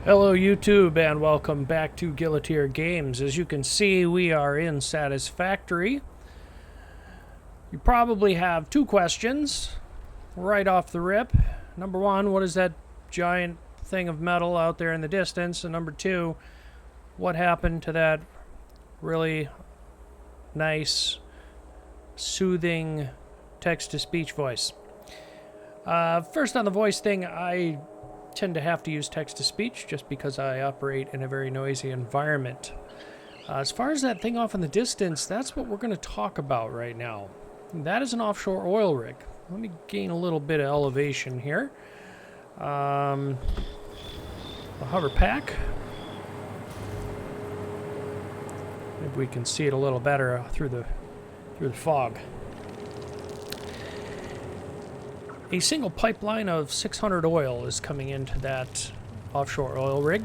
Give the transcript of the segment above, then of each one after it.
Hello YouTube and welcome back to Guillotine Games. As you can see, we are in Satisfactory. You probably have two questions right off the rip. Number one, what is that giant thing of metal out there in the distance? And number two, what happened to that really nice, soothing text-to-speech voice? First on the voice thing, I tend to have to use text-to-speech just because I operate in a very noisy environment. As far as that thing off in the distance, that's what we're going to talk about right now. That is an offshore oil rig. Let me gain a little bit of elevation here. The hover pack. Maybe we can see it a little better through the fog. A single pipeline of 600 oil is coming into that offshore oil rig.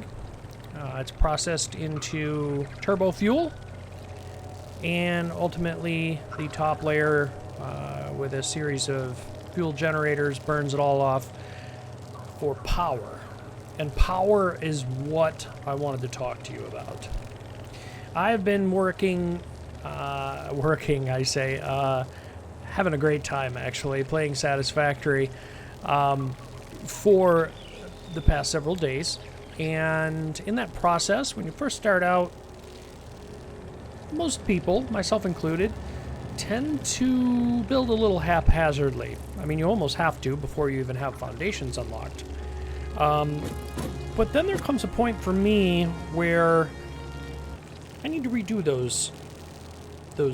It's processed into turbo fuel, and ultimately the top layer with a series of fuel generators burns it all off for power. And power is what I wanted to talk to you about. I've been having a great time, actually, playing Satisfactory for the past several days. And in that process, when you first start out, most people, myself included, tend to build a little haphazardly. I mean, you almost have to before you even have foundations unlocked. But then there comes a point for me where I need to redo those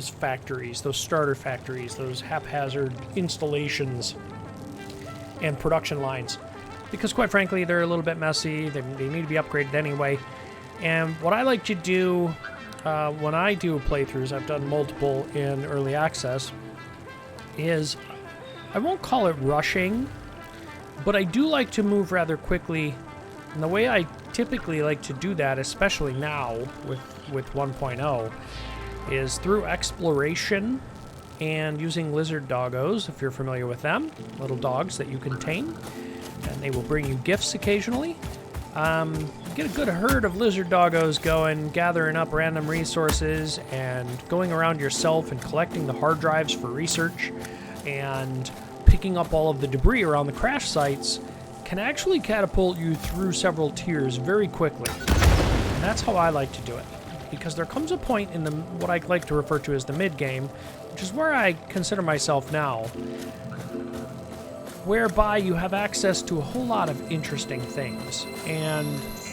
factories, those starter factories, those haphazard installations and production lines. Because quite frankly, they're a little bit messy. They need to be upgraded anyway. And what I like to do when I do playthroughs, I've done multiple in early access, is I won't call it rushing, but I do like to move rather quickly. And the way I typically like to do that, especially now with 1.0, is through exploration and using lizard doggos, if you're familiar with them, little dogs that you can tame, and they will bring you gifts occasionally. Get a good herd of lizard doggos going, gathering up random resources and going around yourself and collecting the hard drives for research and picking up all of the debris around the crash sites can actually catapult you through several tiers very quickly. And that's how I like to do it. Because there comes a point in what I like to refer to as the mid-game, which is where I consider myself now, whereby you have access to a whole lot of interesting things, and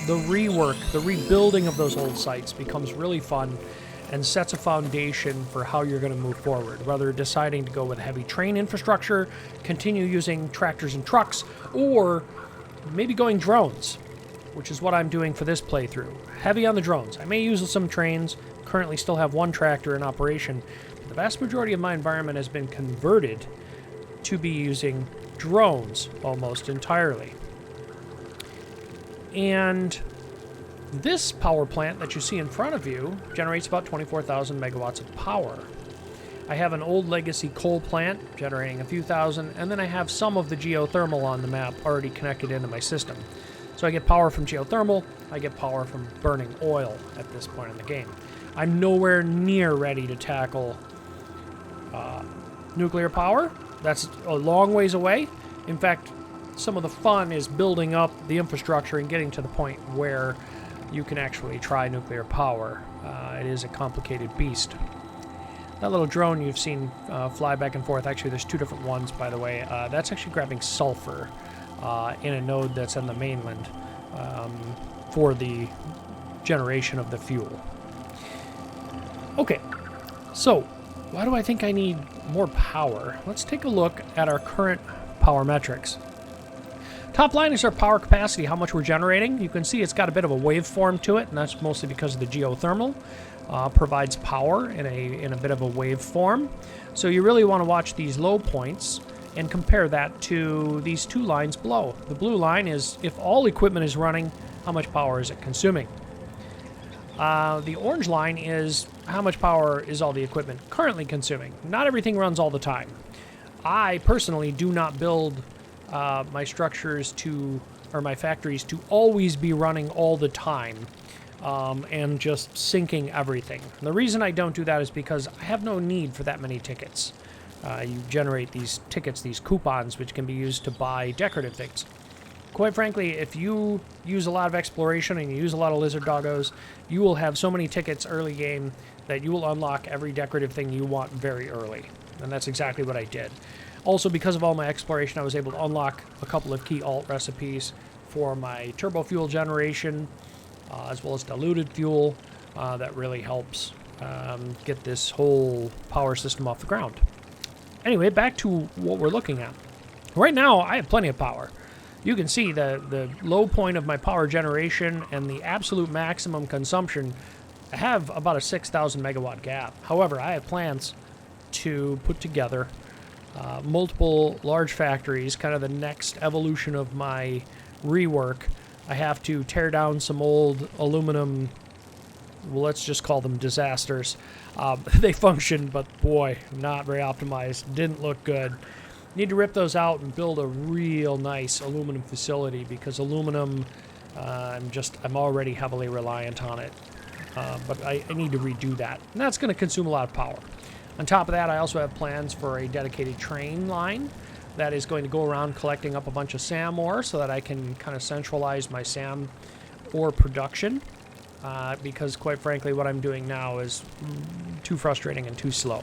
the rework, the rebuilding of those old sites becomes really fun and sets a foundation for how you're going to move forward, whether deciding to go with heavy train infrastructure, continue using tractors and trucks, or maybe going drones, which is what I'm doing for this playthrough. Heavy on the drones. I may use some trains, currently still have one tractor in operation, but the vast majority of my environment has been converted to be using drones almost entirely. And this power plant that you see in front of you generates about 24,000 megawatts of power. I have an old legacy coal plant generating a few thousand, and then I have some of the geothermal on the map already connected into my system. So I get power from geothermal, I get power from burning oil at this point in the game. I'm nowhere near ready to tackle nuclear power. That's a long ways away. In fact, some of the fun is building up the infrastructure and getting to the point where you can actually try nuclear power. It is a complicated beast. That little drone you've seen fly back and forth, actually there's two different ones, by the way. That's actually grabbing sulfur in a node that's on the mainland for the generation of the fuel. Okay, so why do I think I need more power? Let's take a look at our current power metrics. Top line is our power capacity, how much we're generating. You can see it's got a bit of a waveform to it, and that's mostly because of the geothermal. Provides power in a bit of a waveform. So you really want to watch these low points and compare that to these two lines below. The blue line is if all equipment is running, how much power is it consuming? The orange line is how much power is all the equipment currently consuming. Not everything runs all the time. I personally do not build my structures to, or my factories to always be running all the time, and just syncing everything. And the reason I don't do that is because I have no need for that many tickets. You generate these tickets, these coupons, which can be used to buy decorative things. Quite frankly, if you use a lot of exploration and you use a lot of lizard doggos, you will have so many tickets early game that you will unlock every decorative thing you want very early. And that's exactly what I did. Also, because of all my exploration, I was able to unlock a couple of key alt recipes for my turbo fuel generation, as well as diluted fuel. That really helps get this whole power system off the ground. Anyway, back to what we're looking at. Right now, I have plenty of power. You can see the low point of my power generation and the absolute maximum consumption. I have about a 6,000 megawatt gap. However, I have plans to put together multiple large factories, kind of the next evolution of my rework. I have to tear down some old aluminum, well, let's just call them disasters. They function, but boy, not very optimized. Didn't look good. Need to rip those out and build a real nice aluminum facility, because aluminum, I'm already heavily reliant on it. But I need to redo that. And that's going to consume a lot of power. On top of that, I also have plans for a dedicated train line that is going to go around collecting up a bunch of SAM ore so that I can kind of centralize my SAM ore production. Because quite frankly, what I'm doing now is too frustrating and too slow.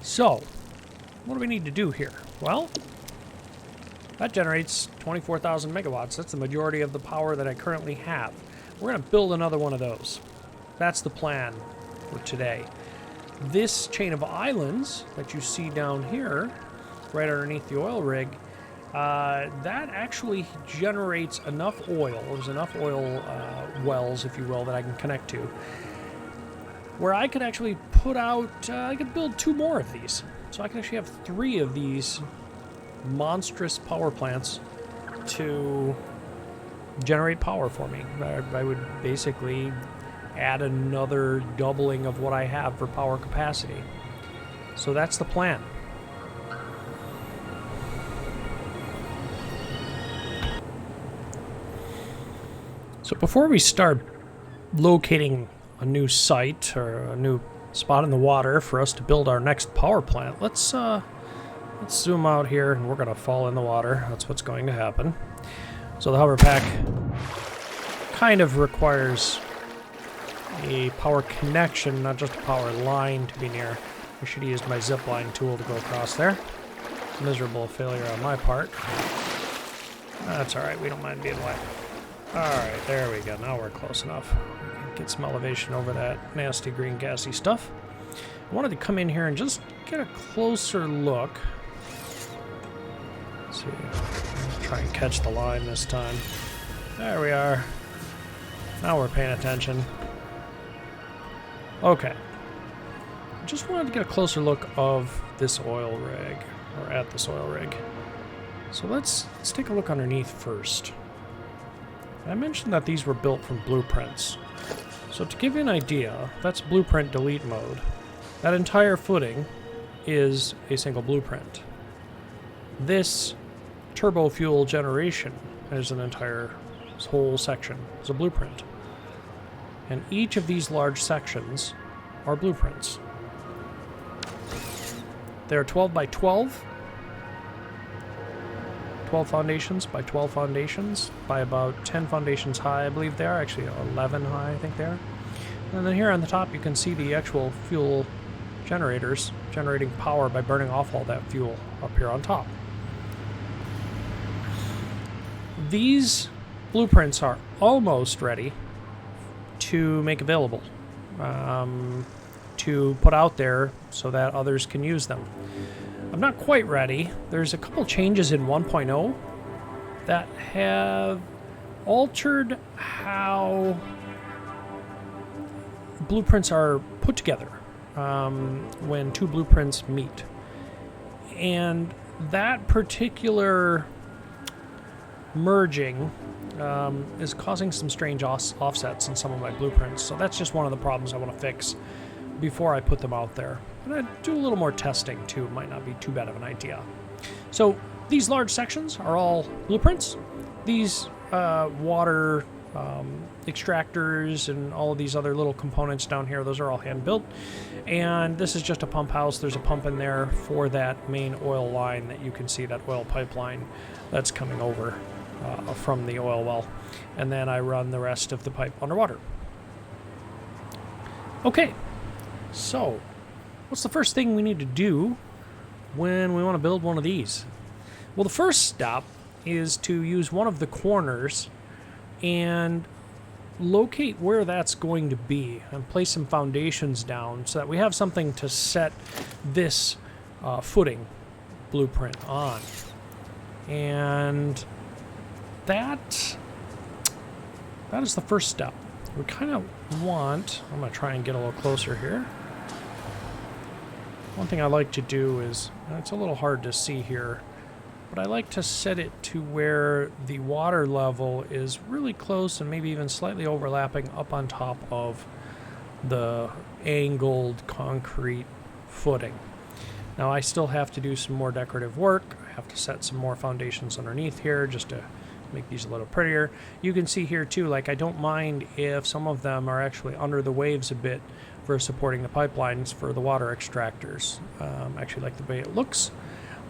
So, what do we need to do here? Well, that generates 24,000 megawatts. That's the majority of the power that I currently have. We're going to build another one of those. That's the plan for today. This chain of islands that you see down here, right underneath the oil rig, that actually generates enough oil. There's enough oil wells, if you will, that I can connect to, where I could actually put out, I could build 2 more of these. So I can actually have 3 of these monstrous power plants to generate power for me. I would basically add another doubling of what I have for power capacity. So that's the plan. So before we start locating a new site or a new spot in the water for us to build our next power plant, let's zoom out here, and we're going to fall in the water. That's what's going to happen. So the hover pack kind of requires a power connection, not just a power line, to be near. I should have used my zip line tool to go across there. Miserable failure on my part. That's alright, we don't mind being wet. Alright, there we go. Now we're close enough. Get some elevation over that nasty green gassy stuff. I wanted to come in here and just get a closer look. Let's see. Let's try and catch the line this time. There we are. Now we're paying attention. Okay. Just wanted to get a closer look of this oil rig, or at this oil rig. So let's take a look underneath first. I mentioned that these were built from blueprints. So to give you an idea, that's blueprint delete mode. That entire footing is a single blueprint. This turbo fuel generation is an entire whole section. It's a blueprint. And each of these large sections are blueprints. They're 12 by 12. 12 foundations by 12 foundations by about 10 foundations high, I believe they are. Actually 11 high, I think they are. And then here on the top you can see the actual fuel generators generating power by burning off all that fuel up here on top. These blueprints are almost ready to make available, to put out there so that others can use them. I'm not quite ready. There's a couple changes in 1.0 that have altered how blueprints are put together when 2 blueprints meet. And that particular merging is causing some strange offsets in some of my blueprints. So that's just one of the problems I want to fix before I put them out there. And I do a little more testing too. It might not be too bad of an idea. So these large sections are all blueprints. These water extractors and all of these other little components down here, those are all hand built. And this is just a pump house. There's a pump in there for that main oil line that you can see, that oil pipeline that's coming over from the oil well. And then I run the rest of the pipe underwater. Okay, so what's the first thing we need to do when we want to build one of these? Well, the first step is to use one of the corners and locate where that's going to be and place some foundations down so that we have something to set this footing blueprint on. And that is the first step. We kind of want, I'm going to try and get a little closer here. One thing I like to do is, it's a little hard to see here, but I like to set it to where the water level is really close and maybe even slightly overlapping up on top of the angled concrete footing. Now I still have to do some more decorative work. I have to set some more foundations underneath here just to make these a little prettier. You can see here too, like I don't mind if some of them are actually under the waves a bit for supporting the pipelines for the water extractors. I actually like the way it looks.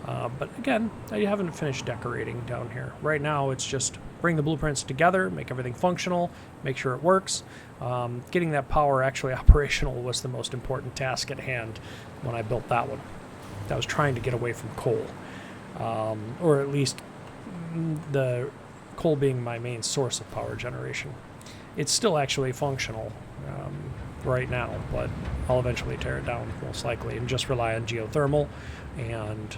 But again, I haven't finished decorating down here. Right now it's just bring the blueprints together, make everything functional, make sure it works. Getting that power actually operational was the most important task at hand when I built that one. I was trying to get away from coal, or at least the coal being my main source of power generation. It's still actually functional right now, but I'll eventually tear it down most likely and just rely on geothermal and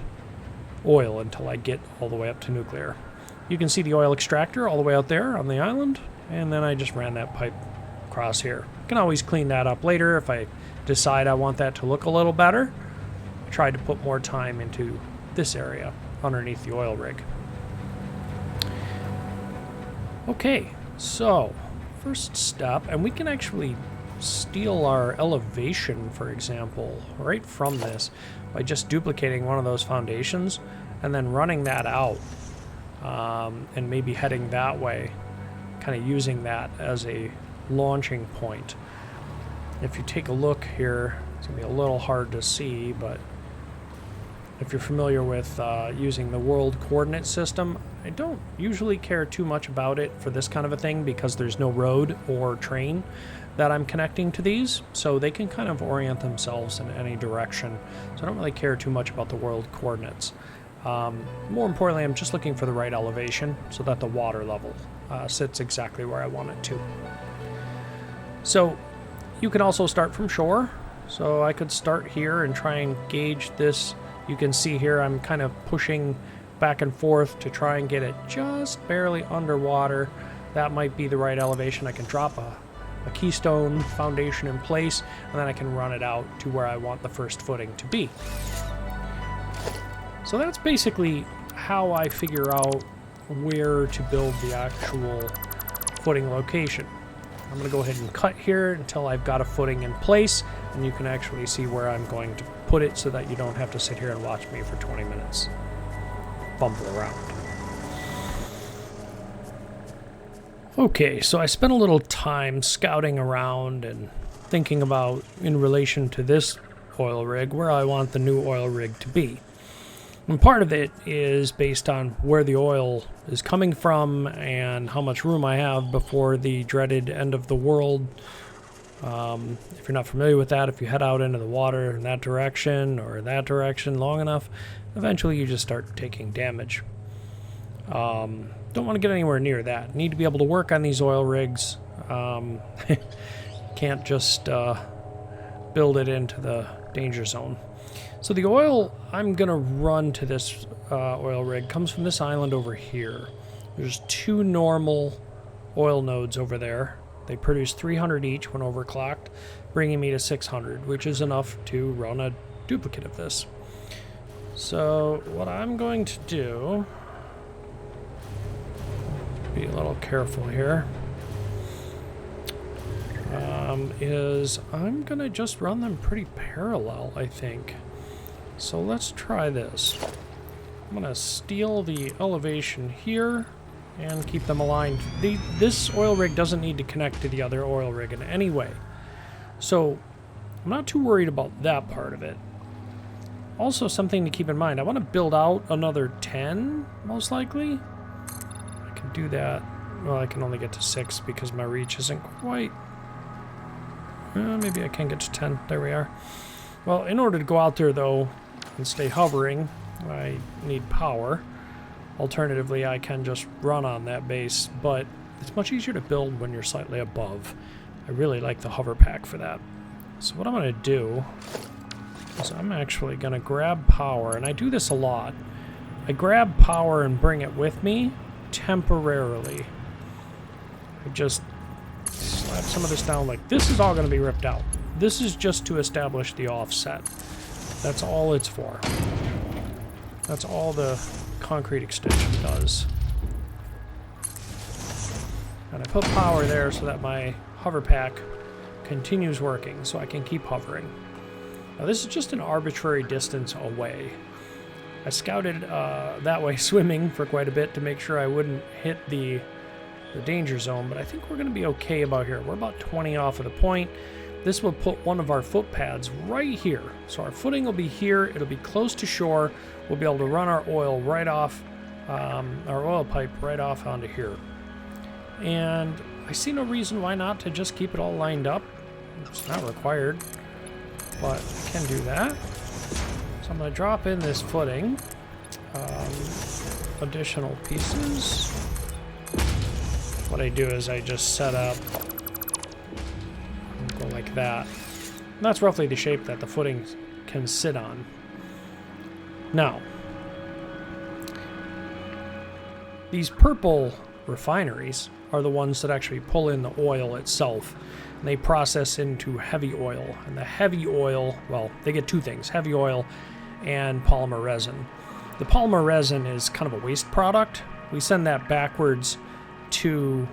oil until I get all the way up to nuclear. You can see the oil extractor all the way out there on the island, and then I just ran that pipe across here. I can always clean that up later if I decide I want that to look a little better. I tried to put more time into this area underneath the oil rig. Okay, so first step, and we can actually steal our elevation, for example, right from this by just duplicating one of those foundations and then running that out and maybe heading that way, kind of using that as a launching point. If you take a look here, it's going to be a little hard to see, but if you're familiar with using the world coordinate system, I don't usually care too much about it for this kind of a thing because there's no road or train that I'm connecting to these, so they can kind of orient themselves in any direction. So I don't really care too much about the world coordinates. More importantly, I'm just looking for the right elevation so that the water level sits exactly where I want it to. So you can also start from shore. So I could start here and try and gauge this. You can see here I'm kind of pushing back and forth to try and get it just barely underwater. That might be the right elevation. I can drop a keystone foundation in place, and then I can run it out to where I want the first footing to be. So that's basically how I figure out where to build the actual footing location. I'm going to go ahead and cut here until I've got a footing in place, and you can actually see where I'm going to put it so that you don't have to sit here and watch me for 20 minutes bumble around. Okay, so I spent a little time scouting around and thinking about, in relation to this oil rig, where I want the new oil rig to be. And part of it is based on where the oil is coming from and how much room I have before the dreaded end of the world. If you're not familiar with that, if you head out into the water in that direction or that direction long enough, eventually you just start taking damage. Don't want to get anywhere near that. Need to be able to work on these oil rigs. Can't just build it into the danger zone. So the oil I'm going to run to this oil rig comes from this island over here. There's 2 normal oil nodes over there. They produce 300 each when overclocked, bringing me to 600, which is enough to run a duplicate of this. So what I'm going to do, be a little careful here, is I'm going to just run them pretty parallel, I think. So let's try this. I'm going to steal the elevation here and keep them aligned. This oil rig doesn't need to connect to the other oil rig in any way. So I'm not too worried about that part of it. Also, something to keep in mind, I want to build out another 10, most likely. I can do that. Well, I can only get to 6 because my reach isn't quite... maybe I can get to 10. There we are. Well, in order to go out there, though, and stay hovering, I need power. Alternatively, I can just run on that base, but it's much easier to build when you're slightly above. I really like the hover pack for that. So what I'm going to do is I'm actually going to grab power, and I do this a lot. I grab power and bring it with me temporarily. I just slap some of this down. Like, this is all going to be ripped out. This is just to establish the offset. That's all it's for. That's all the concrete extension does. And I put power there so that my hover pack continues working, so I can keep hovering. Now, this is just an arbitrary distance away. I scouted that way swimming for quite a bit to make sure I wouldn't hit the danger zone, but I think we're going to be okay about here. We're about 20 off of the point. This will put one of our foot pads right here. So our footing will be here. It'll be close to shore. We'll be able to run our oil right off, our oil pipe right off onto here. And I see no reason why not to just keep it all lined up. It's not required, but I can do that. So I'm going to drop in this footing, additional pieces. What I do is I just set up and go like that. And that's roughly the shape that the footing can sit on. Now, these purple refineries are the ones that actually pull in the oil itself. And they process into heavy oil. And the heavy oil, well, they get two things, heavy oil and polymer resin. The polymer resin is kind of a waste product. We send that backwards to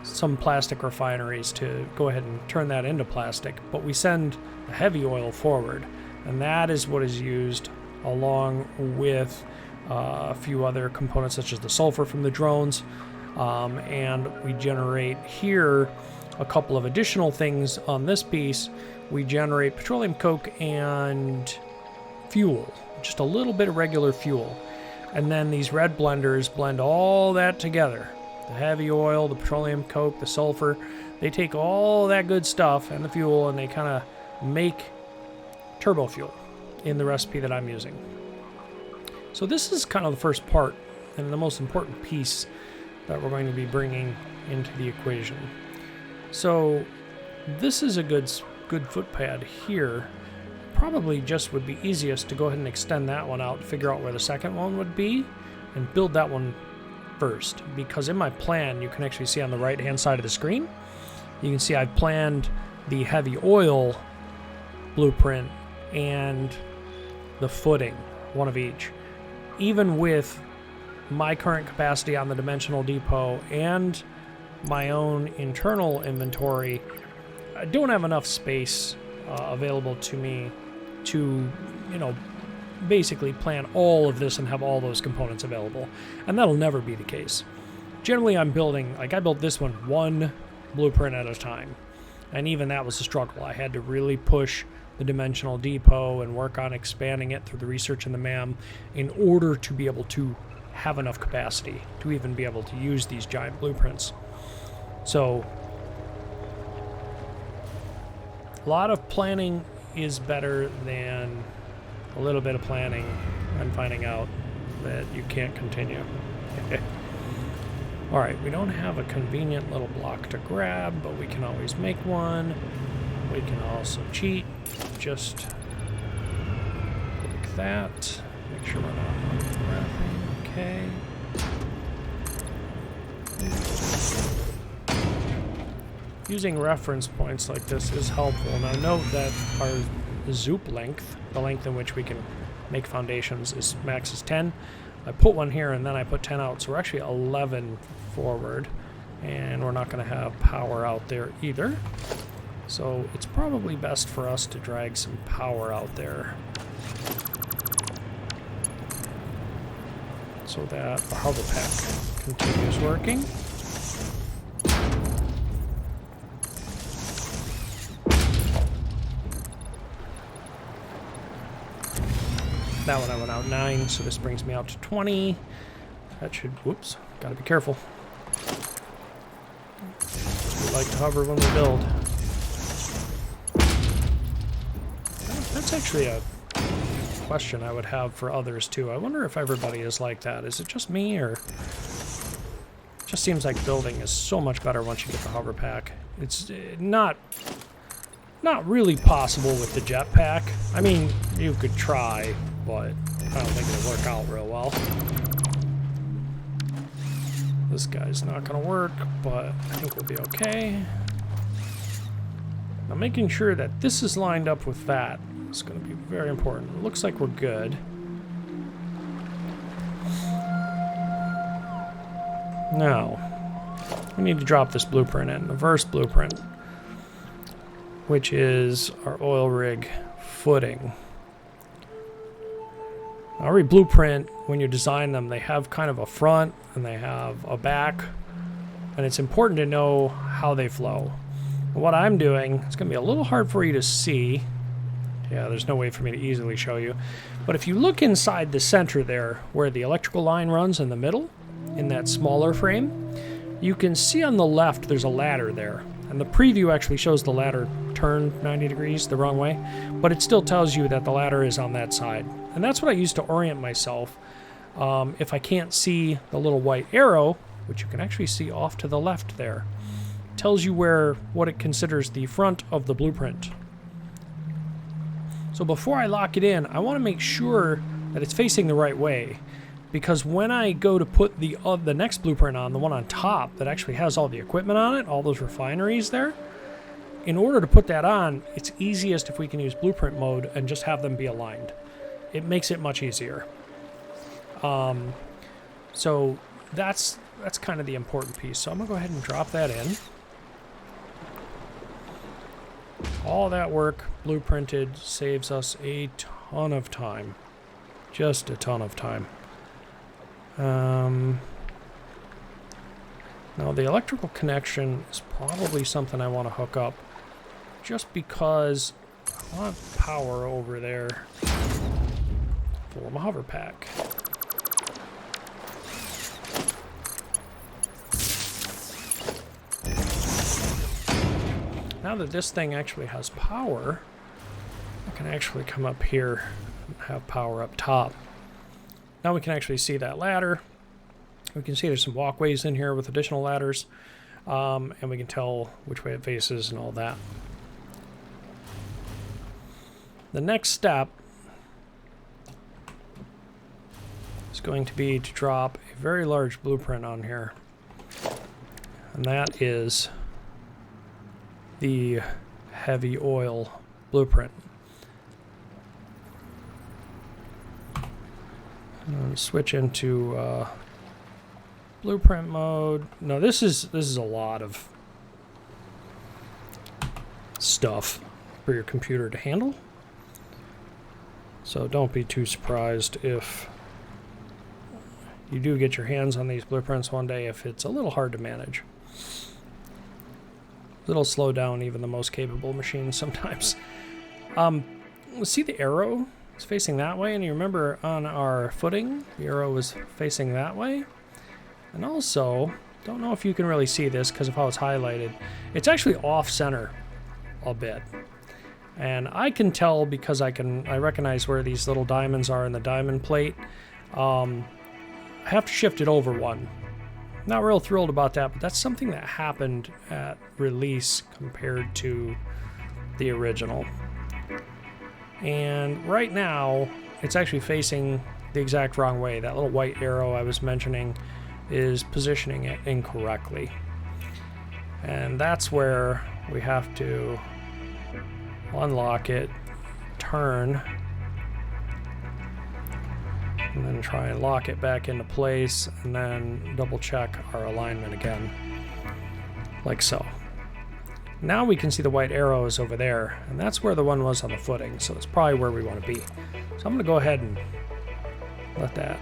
some plastic refineries to go ahead and turn that into plastic, but we send the heavy oil forward, and that is what is used along with a few other components such as the sulfur from the drones, and we generate here a couple of additional things on this piece. We generate petroleum coke and fuel, just a little bit of regular fuel, and then these red blenders blend all that together. The heavy oil, the petroleum coke, the sulfur, they take all that good stuff and the fuel and they kind of make turbo fuel in the recipe that I'm using. So this is kind of the first part and the most important piece that we're going to be bringing into the equation. So this is a good foot pad here. Probably just would be easiest to go ahead and extend that one out, figure out where the second one would be, and build that one first, because in my plan you can actually see on the right hand side of the screen, you can see I've planned the heavy oil blueprint and the footing, one of each. Even with my current capacity on the dimensional depot and my own internal inventory, I don't have enough space available to me to, basically plan all of this and have all those components available. And that'll never be the case. Generally, I'm building, like I built this one blueprint at a time. And even that was a struggle. I had to really push the dimensional depot and work on expanding it through the research in the MAM in order to be able to have enough capacity to even be able to use these giant blueprints. So, a lot of planning is better than a little bit of planning and finding out that you can't continue. Alright, we don't have a convenient little block to grab, but we can always make one. We can also cheat, just like that. Make sure we're not overlapping. Okay. Using reference points like this is helpful. Now note that our zoop length, the length in which we can make foundations, is max is 10. I put one here and then I put 10 out, so we're actually 11 forward, and we're not going to have power out there either. So it's probably best for us to drag some power out there. so that the hover pack continues working. That one I went out 9, so this brings me out to 20. That should, whoops, gotta be careful. We like to hover when we build. That's actually a question I would have for others too. I wonder if everybody is like that. Is it just me, or it just seems like building is so much better once you get the hover pack? It's not really possible with the jetpack. I mean, you could try, but I don't think it'll work out real well. This guy's not gonna work, but I think we'll be okay. Now making sure that this is lined up with that is gonna be very important. It looks like we're good. Now, we need to drop this blueprint in, the verse blueprint, which is our oil rig footing. Every blueprint, when you design them, they have kind of a front and they have a back, and it's important to know how they flow. And what I'm doing, it's going to be a little hard for you to see. Yeah, there's no way for me to easily show you. But if you look inside the center there, where the electrical line runs in the middle, in that smaller frame, you can see on the left there's a ladder there. And the preview actually shows the ladder turned 90 degrees the wrong way, but it still tells you that the ladder is on that side. And that's what I use to orient myself. If I can't see the little white arrow, which you can actually see off to the left there, tells you what it considers the front of the blueprint. So before I lock it in, I want to make sure that it's facing the right way, because when I go to put the next blueprint on, the one on top that actually has all the equipment on it, all those refineries there, in order to put that on, it's easiest if we can use blueprint mode and just have them be aligned. It makes it much easier. So that's kind of the important piece. So I'm gonna go ahead and drop that in. All that work blueprinted saves us a ton of time. Just a ton of time. Now the electrical connection is probably something I want to hook up, just because I want power over there for my hover pack. Now that this thing actually has power, I can actually come up here and have power up top. Now we can actually see that ladder. We can see there's some walkways in here with additional ladders, and we can tell which way it faces and all that. The next step is going to be to drop a very large blueprint on here, and that is the heavy oil blueprint. Switch into blueprint mode. No, this is a lot of stuff for your computer to handle. So don't be too surprised if you do get your hands on these blueprints one day if it's a little hard to manage. It'll slow down even the most capable machines sometimes. See the arrow? It's facing that way, and you remember on our footing, the arrow was facing that way. And also, don't know if you can really see this because of how it's highlighted. It's actually off center a bit. And I can tell because I recognize where these little diamonds are in the diamond plate. I have to shift it over one. Not real thrilled about that, but that's something that happened at release compared to the original. And right now, it's actually facing the exact wrong way. That little white arrow I was mentioning is positioning it incorrectly. And that's where we have to unlock it, turn, and then try and lock it back into place, and then double check our alignment again, like so. Now we can see the white arrows over there, and that's where the one was on the footing, so it's probably where we want to be. So I'm going to go ahead and let that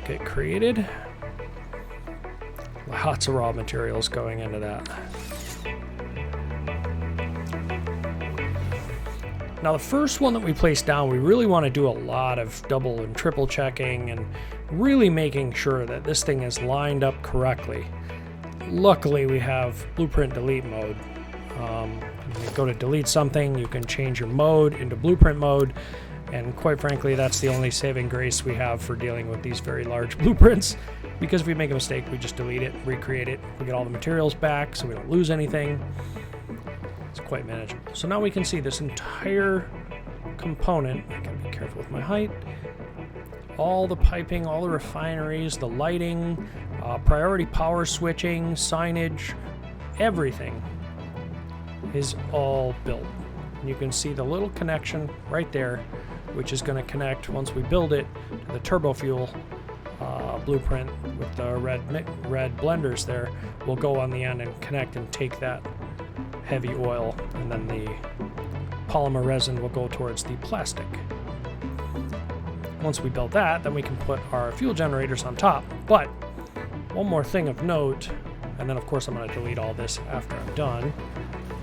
get created. Lots of raw materials going into that. Now the first one that we place down, we really want to do a lot of double and triple checking and really making sure that this thing is lined up correctly. Luckily we have blueprint delete mode. When you go to delete something, you can change your mode into blueprint mode, and quite frankly that's the only saving grace we have for dealing with these very large blueprints, because if we make a mistake we just delete it, recreate it, we get all the materials back so we don't lose anything. It's quite manageable. So now we can see this entire component. I gotta be careful with my height. All the piping, all the refineries, the lighting, priority power switching, signage, everything is all built. And you can see the little connection right there, which is going to connect once we build it to the turbo fuel blueprint with the red blenders there. Will go on the end and connect and take that heavy oil, and then the polymer resin will go towards the plastic. Once we build that, then we can put our fuel generators on top. But one more thing of note, and then of course I'm going to delete all this after I'm done.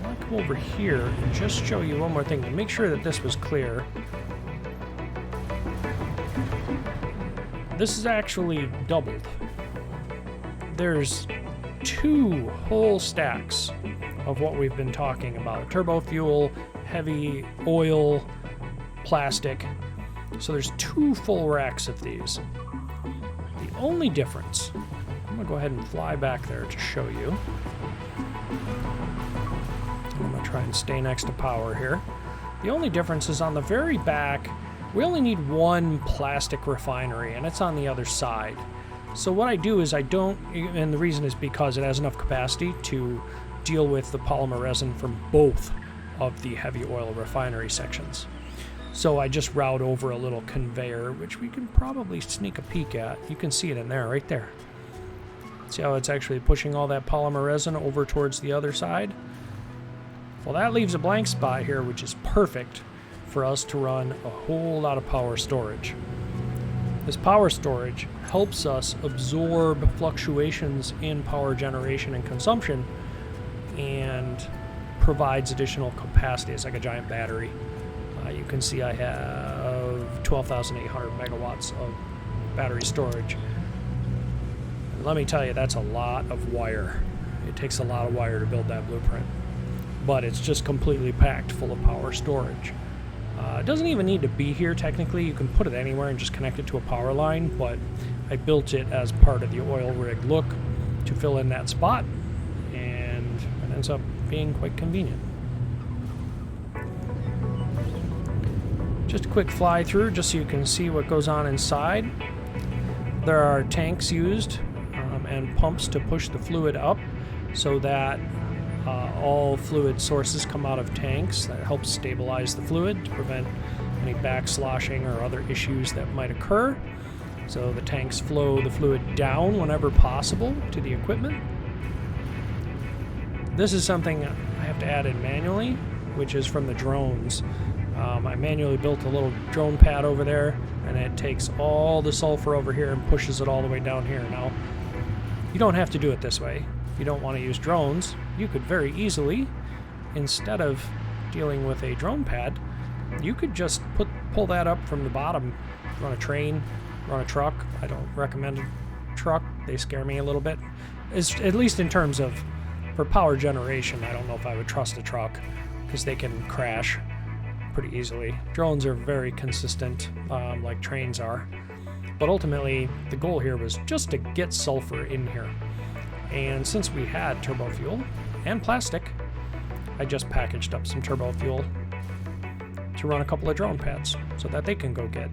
I want to come over here and just show you one more thing to make sure that this was clear. This is actually doubled. There's 2 whole stacks of what we've been talking about. Turbo fuel, heavy oil, plastic. So there's 2 full racks of these. The only difference, I'm going to go ahead and fly back there to show you. I'm going to try and stay next to power here. The only difference is on the very back, we only need 1 plastic refinery, and it's on the other side. So what I do is I don't, and the reason is because it has enough capacity to deal with the polymer resin from both of the heavy oil refinery sections. So I just route over a little conveyor, which we can probably sneak a peek at. You can see it in there, right there. See how it's actually pushing all that polymer resin over towards the other side? Well, that leaves a blank spot here, which is perfect for us to run a whole lot of power storage. This power storage helps us absorb fluctuations in power generation and consumption and provides additional capacity. It's like a giant battery. You can see I have 12,800 megawatts of battery storage. And let me tell you, that's a lot of wire. It takes a lot of wire to build that blueprint. But it's just completely packed full of power storage. It doesn't even need to be here technically. You can put it anywhere and just connect it to a power line, but I built it as part of the oil rig look to fill in that spot, and it ends up being quite convenient. Just a quick fly through just so you can see what goes on inside. There are tanks used and pumps to push the fluid up so that all fluid sources come out of tanks. That helps stabilize the fluid to prevent any backsloshing or other issues that might occur. So the tanks flow the fluid down whenever possible to the equipment. This is something I have to add in manually, which is from the drones. I manually built a little drone pad over there, and it takes all the sulfur over here and pushes it all the way down here. Now, you don't have to do it this way. If you don't want to use drones, you could very easily, instead of dealing with a drone pad, you could just pull that up from the bottom, run a train, run a truck. I don't recommend a truck. They scare me a little bit. At least in terms of, for power generation, I don't know if I would trust a truck because they can crash pretty easily. Drones are very consistent, like trains are. But ultimately, the goal here was just to get sulfur in here. And since we had turbo fuel and plastic, I just packaged up some turbo fuel to run a couple of drone pads so that they can go get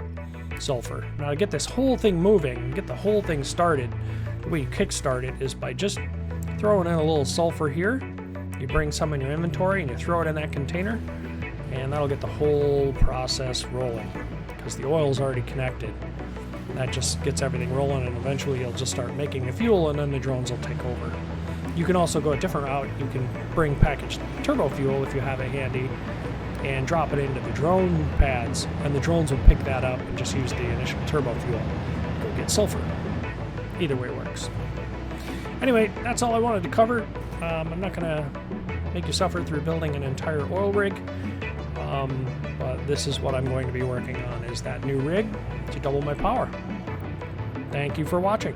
sulfur. Now to get this whole thing moving, get the whole thing started, the way you kickstart it is by just throwing in a little sulfur here. You bring some in your inventory and you throw it in that container, and that'll get the whole process rolling because the oil's already connected. That just gets everything rolling, and eventually you'll just start making the fuel, and then the drones will take over. You can also go a different route. You can bring packaged turbo fuel if you have it handy and drop it into the drone pads, and the drones will pick that up and just use the initial turbo fuel. go get sulfur. Either way works. Anyway, that's all I wanted to cover. I'm not going to make you suffer through building an entire oil rig, but this is what I'm going to be working on, is that new rig to double my power. Thank you for watching.